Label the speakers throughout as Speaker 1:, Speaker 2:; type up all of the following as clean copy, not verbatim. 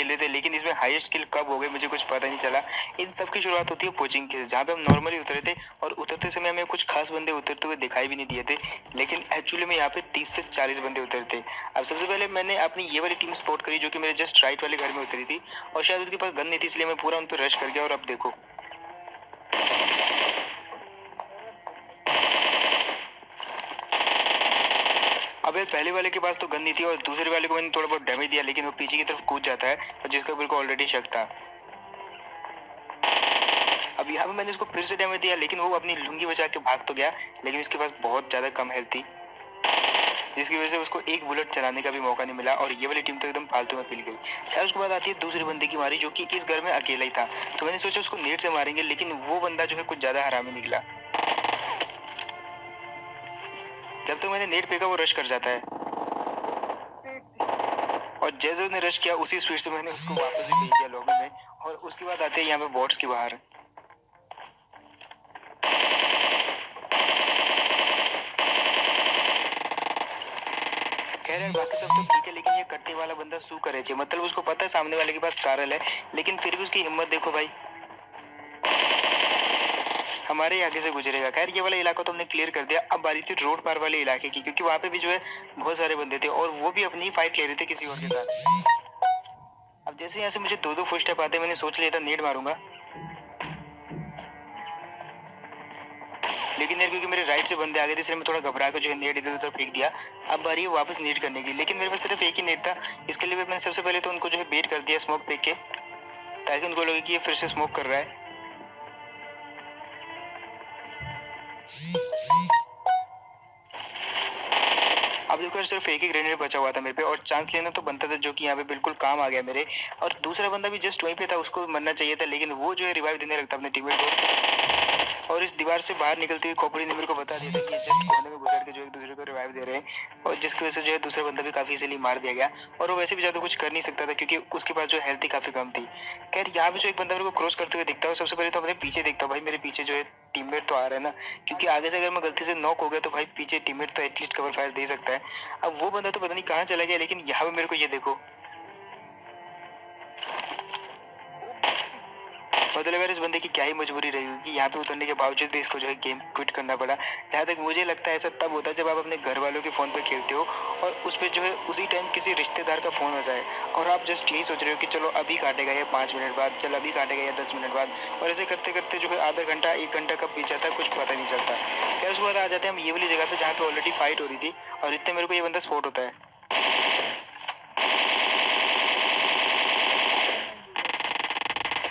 Speaker 1: खेल रहे थे, लेकिन इसमें हाईएस्ट किल कब हो गए मुझे कुछ पता नहीं चला। इन सब की शुरुआत होती है कोचिंग से, जहाँ पे हम नॉर्मली उतरे थे और उतरते समय हमें कुछ खास बंदे उतरते हुए दिखाई भी नहीं दिए थे, लेकिन एक्चुअली में यहाँ पे 30 से 40 बंदे उतरे थे। अब सबसे पहले मैंने अपनी ये वाली टीम स्पॉट करी जो कि मेरे जस्ट राइट वाले घर में उतरी थी, और शायद उनके पास गन नहीं थी, इसलिए मैं पूरा उन पर रश कर गया। और अब देखो, अबे पहले वाले के पास तो गन नहीं थी और दूसरे वाले को मैंने थोड़ा बहुत डैमेज दिया, लेकिन वो पीछे की तरफ कूद जाता है और जिसका बिल्कुल ऑलरेडी शक था। अब यहाँ पे मैंने उसको फिर से डैमेज दिया, लेकिन वो अपनी लुंगी बचा के भाग तो गया, लेकिन उसके पास बहुत ज़्यादा कम हेल्थ थी, जिसकी वजह से उसको एक बुलेट चलाने का भी मौका नहीं मिला और ये वाली टीम तो एकदम फालतू में पिल गई। खैर उसके बाद आती है दूसरे बंदे की मारी, जो कि इस घर में अकेला ही था। तो मैंने सोचा उसको नेट से मारेंगे, लेकिन वो बंदा जो है कुछ ज़्यादा हरामी निकला। जब तक मैंने नेट फेंका वो रश कर जाता है, और जैसे उसने रश किया उसी स्पीड से मैंने उसको वापस भी भेज दिया लॉबी में। और उसके बाद आते हैं यहाँ पे बॉट्स के बाहर। खैर यार बाकी सब तो ठीक है, लेकिन ये कट्टे वाला बंदा सू करे छे, मतलब उसको पता है सामने वाले के पास कारल है, लेकिन फिर भी उसकी हिम्मत देखो भाई, हमारे आगे से गुजरेगा। खैर ये वाला इलाका तो हमने क्लियर कर दिया। अब बारी थी रोड पार वाले इलाके की, क्योंकि वहाँ पे भी जो है बहुत सारे बंदे थे और वो भी अपनी फाइट ले रहे थे किसी और के साथ। अब जैसे यहाँ से मुझे दो दो फुट स्टेप आते, मैंने सोच लिया था नेड मारूंगा, लेकिन यार क्योंकि मेरे राइट से बंदे आ गए थे, इसलिए मैं थोड़ा घबरा कर जो है नेट इधर उधर फेंक दिया। अब बारी है वापस नेट करने की, लेकिन मेरे पास सिर्फ एक ही नेट था। इसके लिए मैंने सबसे पहले तो उनको जो है बेट कर दिया स्मोक फेंक के, ताकि उनको लगे कि ये फिर से स्मोक कर रहा है। अब देखो यार सिर्फ एक ही ग्रेनेड बचा हुआ था मेरे पे, और चांस लेना तो बनता था, जो कि यहाँ पे बिल्कुल काम आ गया मेरे। और दूसरा बंदा भी जस्ट वहीं पे था, उसको मरना चाहिए था, लेकिन वो जो है रिवाइव देने लगता अपने टीममेट को। और इस दीवार से बाहर निकलती हुई खोपड़ी ने मेरे को बता दिया था कि ये जस्ट कोने में घुसड़ के जो एक दूसरे को रिवाइव दे रहे हैं, और जिसकी वजह से जो है दूसरा बंदा भी काफी इजीली मार दिया गया। और वो वैसे भी ज्यादा कुछ कर नहीं सकता था, क्योंकि उसके पास जो हेल्थ ही काफी कम थी। खैर यहाँ पे जो एक बंदा मेरे को क्रॉस करते हुए दिखता है, सबसे पहले तो अपने पीछे देखता हूँ, भाई मेरे पीछे जो है टीममेट तो आ रहा है ना, क्योंकि आगे से अगर मैं गलती से नॉक हो गया तो भाई पीछे टीममेट तो एटलीस्ट कवर फायर दे सकता है। अब वो बंदा तो पता नहीं कहाँ चला गया, लेकिन यहाँ पे मेरे को ये देखो, मतलब यार इस बंदे की क्या ही मजबूरी रही होगी, यहाँ पे उतरने के बावजूद भी इसको जो है गेम क्विट करना पड़ा। जहाँ तक मुझे लगता है ऐसा तब होता है जब आप अपने घर वालों के फ़ोन पे खेलते हो और उस पर जो है उसी टाइम किसी रिश्तेदार का फ़ोन आ जाए, और आप जस्ट यही सोच रहे हो कि चलो अभी काटेगा या 5 मिनट बाद, चल अभी काटेगा या 10 मिनट बाद, और ऐसे करते करते जो है आधा घंटा 1 घंटा कब बीत जाता है कुछ पता नहीं चलता। क्या उसके बाद आ जाते हैं हम ये वाली जगह पे जहाँ पे ऑलरेडी फाइट हो रही थी, और इतने मेरे को ये बंदा स्पॉट होता है।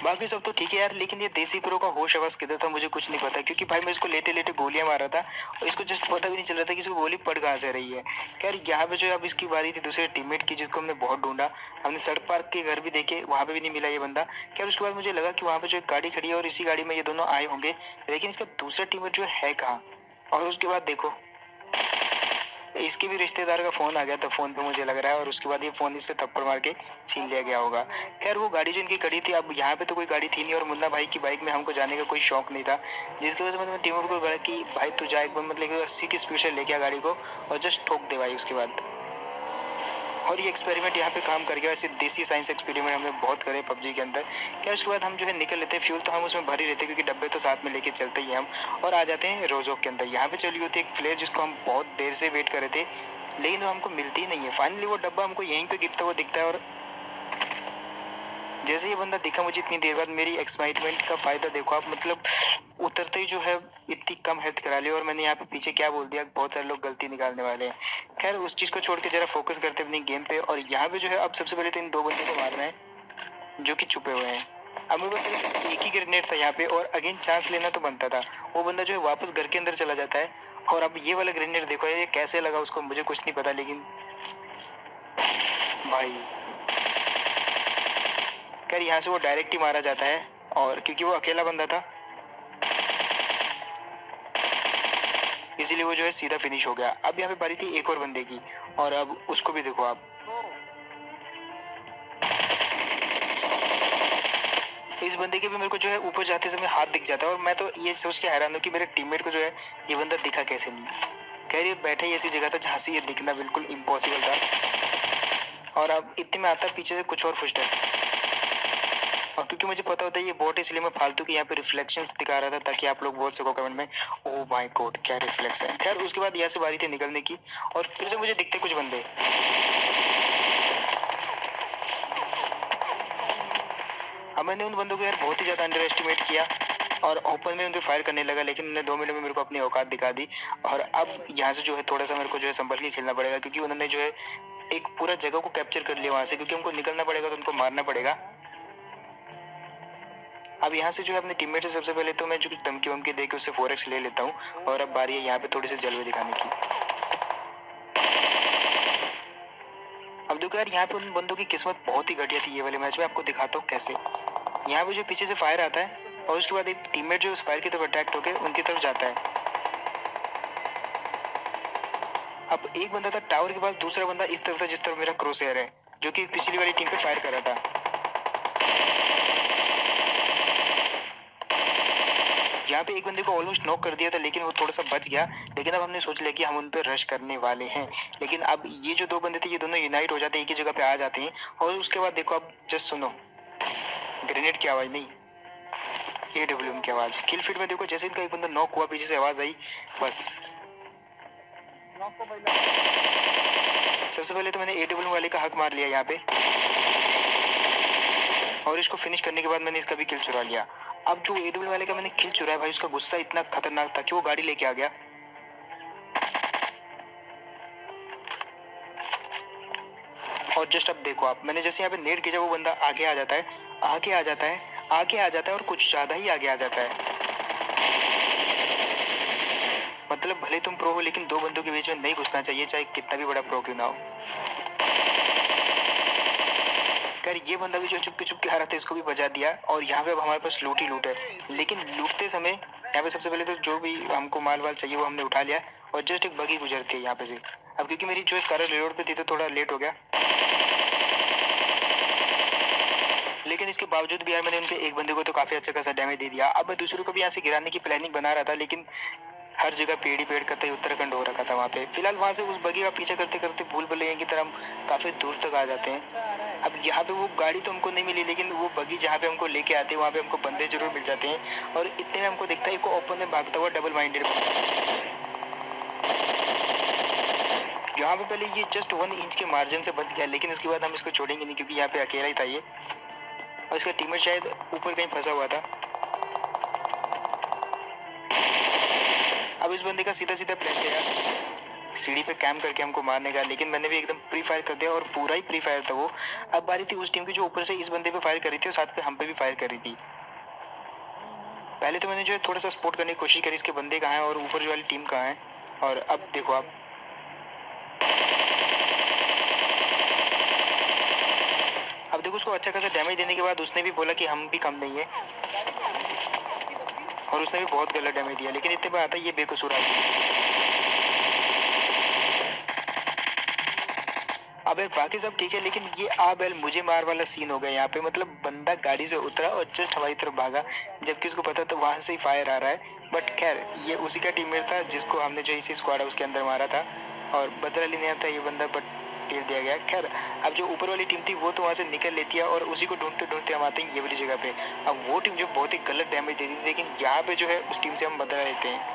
Speaker 1: बाकी सब तो ठीक है यार, लेकिन ये देसी प्रो का होश आवाज किधर था मुझे कुछ नहीं पता, क्योंकि भाई मैं इसको लेटे लेटे गोलियां मार रहा था और इसको जस्ट पता भी नहीं चल रहा था कि इसको गोली पड़ कहाँ से रही है। खैर यहाँ पे जो है अब इसकी बारी थी दूसरे टीममेट की, जिसको हमने बहुत ढूंढा, हमने सड़क पार्क के घर भी देखे, वहाँ पे भी नहीं मिला ये बंदा। खैर उसके बाद मुझे लगा कि वहाँ पे जो एक गाड़ी खड़ी है और इसी गाड़ी में ये दोनों आए होंगे, लेकिन इसका दूसरा टीममेट जो है कहाँ। और उसके बाद देखो इसके भी रिश्तेदार का फोन आ गया था फोन पे मुझे लग रहा है, और उसके बाद ये फोन इससे थप्पड़ मार के छीन लिया गया होगा। खैर वो गाड़ी जो इनकी खड़ी थी, अब यहाँ पे तो कोई गाड़ी थी नहीं, और मुन्ना भाई की बाइक में हमको जाने का कोई शौक नहीं था, जिसकी वजह से मैंने टीम को बोला कि भाई तू जा एक बार, मतलब 80 की स्पीड से लेके आ गाड़ी को और जस्ट ठोक दे भाई उसके बाद। और ये एक्सपेरिमेंट यहाँ पे काम कर गया। ऐसे देसी साइंस एक्सपेरिमेंट हमने बहुत करे पबजी के अंदर। क्या उसके बाद हम जो है निकल लेते हैं, फ्यूल तो हम उसमें भर ही रहते क्योंकि डब्बे तो साथ में लेके चलते ही हम, और आ जाते हैं रोजोक के अंदर। यहाँ पे चली होती है एक फ्लेयर जिसको हम बहुत देर से वेट कर रहे थे, लेकिन वो हमको मिलती ही नहीं है। फाइनली वो डब्बा हमको यहीं पे गिरता हुआ दिखता है, और जैसे ये बंदा दिखा मुझे इतनी देर बाद, मेरी एक्साइटमेंट का फायदा देखो आप, मतलब उतरते ही जो है इतनी कम हेल्थ करा ली, और मैंने यहाँ पे पीछे क्या बोल दिया, बहुत सारे लोग गलती निकालने वाले हैं। खैर उस चीज़ को छोड़ के जरा फोकस करते अपनी गेम पे, और यहाँ पे जो है अब सबसे पहले तो इन दो बंदों को मारना है जो कि छुपे हुए हैं। अब मेरे पास सिर्फ एक ही ग्रेनेड था यहाँ पे, और अगेन चांस लेना तो बनता था। वो बंदा जो है वापस घर के अंदर चला जाता है, और अब ये वाला ग्रेनेड देखो ये कैसे लगा उसको मुझे कुछ नहीं पता, लेकिन भाई खैर यहाँ से वो डायरेक्ट ही मारा जाता है, और क्योंकि वो अकेला बंदा था इसीलिए वो जो है सीधा फिनिश हो गया। अब यहाँ पे बारी थी एक और बंदे की, और अब उसको भी देखो आप, इस बंदे के भी मेरे को जो है ऊपर जाते समय हाथ दिख जाता है, और मैं तो ये सोच के हैरान हूँ कि मेरे टीममेट को जो है ये बंदा दिखा कैसे नहीं। खैर ये बैठे ही ऐसी जगह था जहाँ से ये दिखना बिल्कुल इम्पॉसिबल था, और अब इतने में आता पीछे से कुछ और फुटस्टेप। और क्योंकि मुझे पता होता है ये बॉट, इसलिए मैं फालतू के यहाँ पे रिफ्लेक्शंस दिखा रहा था ताकि आप लोग बोल सको कमेंट में ओ माय गॉड क्या रिफ्लेक्स है। खैर उसके बाद यहाँ से बारी थी निकलने की और फिर से मुझे दिखते कुछ बंदे। अब मैंने उन बंदों को यार बहुत ही ज़्यादा अंडर एस्टिमेट किया और ओपन में उन पर फायर करने लगा, लेकिन उन्होंने 2 मिनट में मेरे को अपनी औकात दिखा दी। और अब यहाँ से जो है थोड़ा सा मेरे को जो है संभल के खेलना पड़ेगा, क्योंकि उन्होंने जो है एक पूरा जगह को कैप्चर कर लिया वहाँ से, क्योंकि हमको निकलना पड़ेगा तो उनको मारना पड़ेगा। अब यहाँ से जो है अपने टीममेट से सबसे पहले तो मैं जो कुछ धमकी वमकी दे के उससे 4x ले लेता हूँ और अब बारी है यहाँ पे थोड़ी सी जलवे दिखाने की। अब देखो यार यहाँ पे उन बंदों की किस्मत बहुत ही घटिया थी ये वाले मैच में, आपको दिखाता हूँ कैसे। यहाँ पे जो पीछे से फायर आता है और उसके बाद एक टीममेट जो उस फायर की तरफ अट्रैक्ट होकर उनकी तरफ जाता है। अब एक बंदा था टावर के पास, दूसरा बंदा इस तरफ था जिस तरफ मेरा क्रॉसहेयर है, जो कि पिछली वाली टीम पे फायर कर रहा था। यहाँ पे एक बंदे को ऑलमोस्ट नॉक कर दिया था, लेकिन वो थोड़ा सा बच गया। लेकिन अब हमने सोच लिया कि हम उन पर रश करने वाले हैं। लेकिन अब ये जो 2 बंदे थे ये दोनों यूनाइट हो जाते हैं, एक ही जगह पे आ जाते हैं। और उसके बाद देखो अब जस्ट सुनो, ग्रेनेड की आवाज़ नहीं, AWM की आवाज़। किल फीड में देखो जैसे इनका एक बंदा नॉक हुआ पीछे से आवाज़ आई, बस सबसे पहले तो मैंने AWM वाले का हक मार लिया यहाँ पे और इसको फिनिश करने के बाद मैंने इसका भी किल चुरा लिया। अब जो AWM वाले का मैंने किल चुराया भाई, उसका गुस्सा इतना खतरनाक था कि वो गाड़ी लेके आ गया। और जस्ट अब देखो आप, मैंने जैसे यहाँ पे नेट किया वो बंदा आगे आ जाता है, आगे आ जाता है, आगे आ जाता है और कुछ ज़्यादा ही आगे आ जाता है। मतलब भले तुम प्रो हो लेकिन 2 बंदों के बीच में नहीं घुसना चाहिए, चाहे कितना भी बड़ा प्रो क्यों ना हो। खैर ये बंदा भी जो चुपके चुपके आ रहा था इसको भी बचा दिया और यहाँ पे अब हमारे पास लूट ही लूट है। लेकिन लूटते समय यहाँ पे सबसे पहले तो जो भी हमको माल वाल चाहिए वो हमने उठा लिया और जस्ट एक बगी गुजरती है यहाँ पे से। अब क्योंकि मेरी चॉइस कार रिलोड पे थी तो थोड़ा लेट हो गया, लेकिन इसके बावजूद भी यार मैंने उनके एक बंदे को तो काफ़ी अच्छा खासा डैमेज दे दिया। अब मैं दूसरों को भी यहाँ से गिराने की प्लानिंग बना रहा था, लेकिन हर जगह पेड़ ही पेड़ करते उत्तराखंड हो रखा था वहाँ पे। फिलहाल वहाँ से उस बगी का पीछा करते करते भूल भुलैया की तरह हम काफ़ी दूर तक आ जाते हैं। अब यहाँ पे वो गाड़ी तो हमको नहीं मिली, लेकिन वो बगी जहाँ पे हमको लेके आते हैं वहाँ पे हमको बंदे जरूर मिल जाते हैं। और इतने में हमको दिखता है एक ओपन में भागता हुआ डबल माइंडेड बंदा। यहाँ पे पहले ये जस्ट 1 इंच के मार्जिन से बच गया, लेकिन उसके बाद हम इसको छोड़ेंगे नहीं क्योंकि यहाँ पे अकेला ही था ये और इसका टीममेट शायद ऊपर कहीं फंसा हुआ था। अब इस बंदे का सीधा सीधा प्लान किया सीढ़ी पे कैम करके हमको मारने का, लेकिन मैंने भी एकदम प्री फायर कर दिया और पूरा ही प्री फायर था वो। अब बारी थी उस टीम की जो ऊपर से इस बंदे पे फायर कर रही थी और साथ पे हम पे भी फायर कर रही थी। पहले तो मैंने जो है थोड़ा सा सपोर्ट करने की कोशिश करी इसके बंदे कहाँ हैं और ऊपर जो वाली टीम कहाँ है। और अब देखो आप, अब देखो उसको अच्छा खासा डैमेज देने के बाद उसने भी बोला कि हम भी कम नहीं है और उसने भी बहुत गलत डैमेज दिया, लेकिन इतने में आता ये बेकसूर आदमी। अब यार बाकी सब ठीक है, लेकिन ये आ बैल मुझे मार वाला सीन हो गया यहाँ पे। मतलब बंदा गाड़ी से उतरा और जस्ट हमारी तरफ भागा, जबकि उसको पता था वहां से ही फायर आ रहा है। बट खैर ये उसी का टीममेट था जिसको हमने जो इसी स्क्वाड है उसके अंदर मारा था और बदला लेने आता ये बंदा, बट टेल दिया गया। खैर अब जो ऊपर वाली टीम थी वो तो वहाँ से निकल लेती है और उसी को ढूंढते ढूंढते हम आते हैं ये वाली जगह पे। अब वो टीम जो बहुत ही गलत डैमेज देती थी, लेकिन यहाँ पे जो है उस टीम से हम बदला लेते हैं।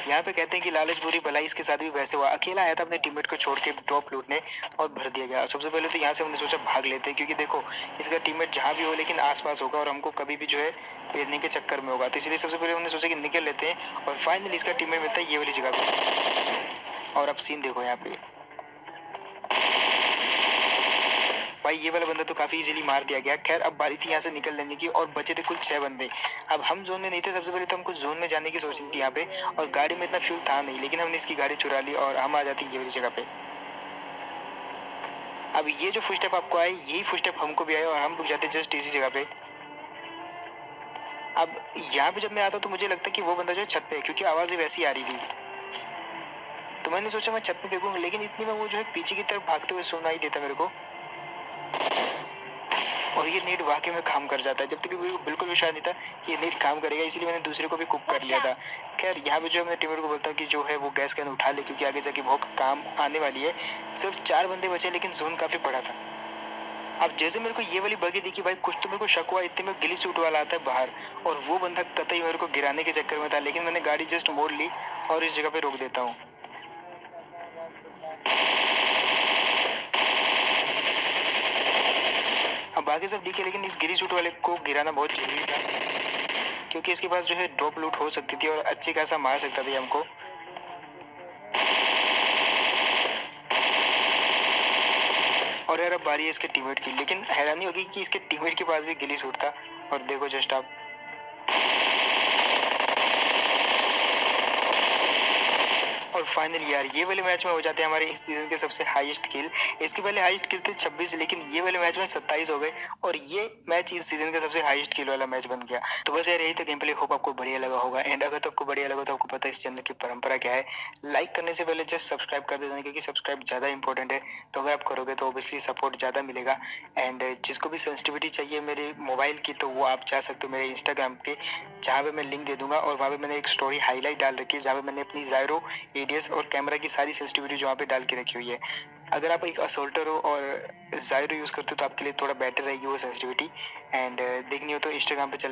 Speaker 1: यहाँ पे कहते हैं कि लालच बुरी भलाई, इसके साथ भी वैसे हुआ। अकेला आया था अपने टीममेट को छोड़ के ड्रॉप लूटने और भर दिया गया। सबसे पहले तो यहाँ से हमने सोचा भाग लेते हैं, क्योंकि देखो इसका टीममेट जहाँ भी हो लेकिन आसपास होगा और हमको कभी भी जो है पेरने के चक्कर में होगा, तो इसलिए सबसे पहले हमने सोचा कि निकल लेते हैं। और फाइनली इसका टीममेट मिलता है ये वाली जगह पे और अब सीन देखो यहाँ पे भाई, ये वाला बंदा तो काफ़ी इजीली मार दिया गया। खैर अब बारी थी यहाँ से निकल लेने की और बचे थे कुल 6 बंदे। अब हम जोन में नहीं थे, सबसे पहले तो हमको जोन में जाने की सोचनी थी यहाँ पे और गाड़ी में इतना फ्यूल था नहीं, लेकिन हमने इसकी गाड़ी चुरा ली और हम आ जाते ये वाली जगह पे। अब ये जो फुट स्टेप आपको आए यही फुट स्टेप हमको भी आए और हम रुक जाते जस्ट इसी जगह पे। अब यहाँ पे जब मैं आता तो मुझे लगता कि वो बंदा जो है छत पे है, क्योंकि आवाज़ें वैसी आ रही थी। तो मैंने सोचा मैं छत पे फेंकूंगा, लेकिन इतनी में वो जो है पीछे की तरफ भागते हुए सुनाई देता मेरे को। और ये नीड वाकई में काम कर जाता है। जब तक कि मेरे को बिल्कुल विश्वास नहीं था कि ये नीड काम करेगा, इसीलिए मैंने दूसरे को भी कुक कर लिया था। खैर यहाँ पे जो है, मैं टीममेट को बोलता हूँ कि जो है वो गैस कैन उठा ले, क्योंकि आगे जाके बहुत काम आने वाली है। सिर्फ 4 बंदे बचे, लेकिन जोन काफ़ी बड़ा था। अब जैसे मेरे को ये वाली बगी दिखी भाई, कुछ तो मेरे को शक हुआ, इतने में गिली सूट वाला आता है बाहर, और वो बंदा कतई मेरे को गिराने के चक्कर में था, लेकिन मैंने गाड़ी जस्ट मोड़ ली और इस जगह पे रोक देता हूँ। अब बाकी सब ठीक है, लेकिन इस गिरी सूट वाले को गिराना बहुत जरूरी था, क्योंकि इसके पास जो है ड्रॉप लूट हो सकती थी और अच्छी खासा मार सकता था ये हमको। और यार अब बारी है इसके टीममेट की, लेकिन हैरानी होगी कि इसके टीममेट के पास भी गिली सूट था। और देखो जस्ट आप, और फाइनली यार ये वाले मैच में हो जाते हैं हमारे इस सीजन के सबसे हाईएस्ट किल। इसके पहले हाईएस्ट किल थे 26, लेकिन ये वाले मैच में 27 हो गए, और ये मैच इस सीजन का सबसे हाईएस्ट किल वाला मैच बन गया। तो बस यार यही तो गेम प्ले, होप आपको बढ़िया लगा होगा। एंड अगर तो आपको बढ़िया लगा तो आपको पता है इस चैनल की परंपरा क्या है, लाइक करने से पहले जस्ट सब्सक्राइब कर देना, क्योंकि सब्सक्राइब ज़्यादा इंपॉर्टेंट है। तो अगर आप करोगे तो ऑब्वियसली सपोर्ट ज़्यादा मिलेगा। एंड जिसको भी सेंसिटिविटी चाहिए मेरे मोबाइल की, तो वो आप जा सकते हो मेरे इंस्टाग्राम के, जहाँ पे मैं लिंक दे दूंगा, और वहाँ पे मैंने एक स्टोरी हाईलाइट डाल रखी है, जहाँ पे मैंने अपनी ज़ायरो, एडीएस और कैमरा की सारी सेंसिटिविटी जो वहाँ पे डाल के रखी हुई है। अगर आप एक असोल्टर हो और ज़ायरो यूज़ करते हो तो आपके लिए थोड़ा बेटर रहेगी वो सेंसिटिविटी। एंड देखनी हो तो इंस्टाग्राम पे चल